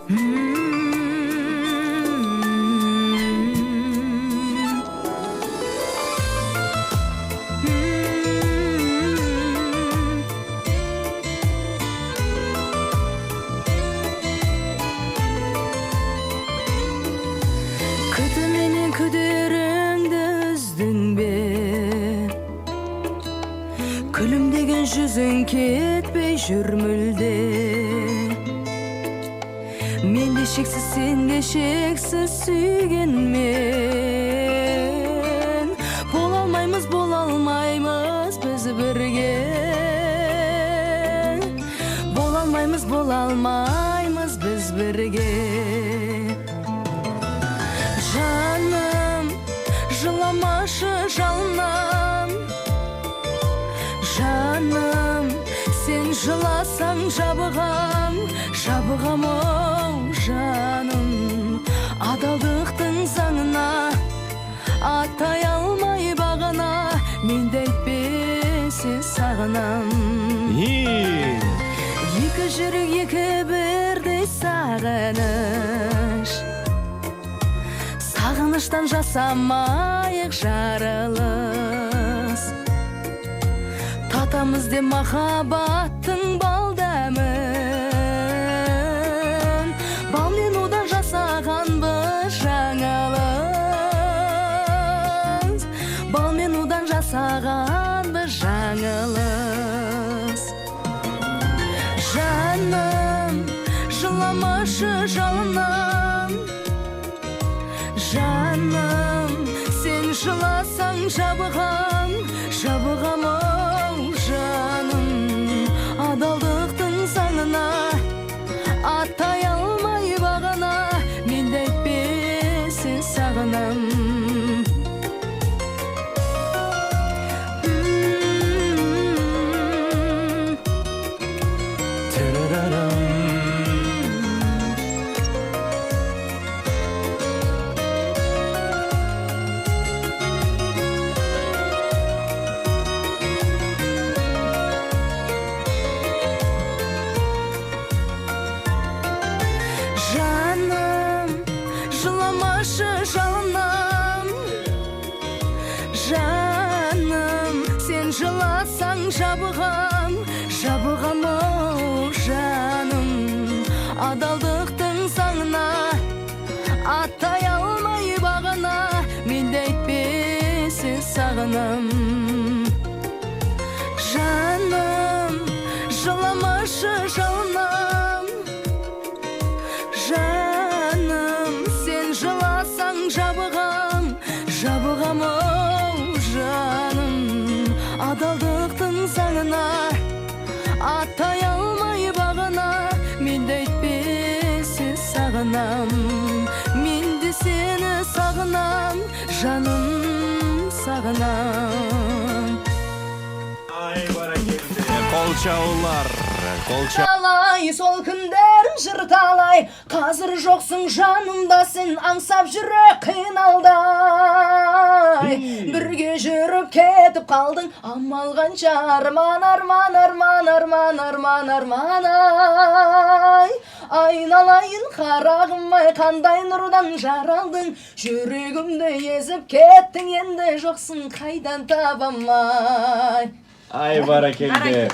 Күтү менен күдөрүңдү үздүң бе? Күлүмдөгөн жүзүң кетпей жүрмүлде. Мен де шексиз, сен де шексиз сүйгенмен. Бола алмаймыз биз бирге. Бола алмаймыз биз бирге. Жаным, жыламашы жалынам. Жаным, сен жыласаң жабығам, оу жаным. Адалдықтың заңына аттай алмай бағына, мен де айтпесе сағынам. Екі жүрек екі бірдей сағыныш, сағыныштан жасамайық жарылыс. Татамыз де махаббаттың балдамын. Балмен удан жасағанбыз жаңылыс. Балмен удан жасағанбыз жаңылыс. Жаным, жыламашы жалынам. Жаным, сен жыласаң жабығам, оу жаным. Адалдықтың заңына аттай алмай бағына, мен де айтпесе сағынам. Жаным, жыламашы жалынам. Жаным, сен жыласаң жабығам, оу жаным. Адалдықтың заңына аттай алмай бағына, мен де айтпесе сағынам. Жаным, жыламашы жалынам. Жаным, сен жыласаң жабығам, оу жаным. Адалдықтың заңына аттай алмай бағына, мен де айтпесе сағынам. Мен де сені сағынам, жаным, сағынам. Ай, баракелде. Қол чаулар. Талай сол күндерім жыр талай, қазір жоқсың жанымда, сен аңсап жүрек қиналдай. Бірге жүріп кетіп қалдың, амал қанша, арман ай. Айналайын қарағым ай, қандай нұрдан жаралдың, жүрегімді езіп кеттің, енді жоқсың қайдан табам ай. Ай, баракелде.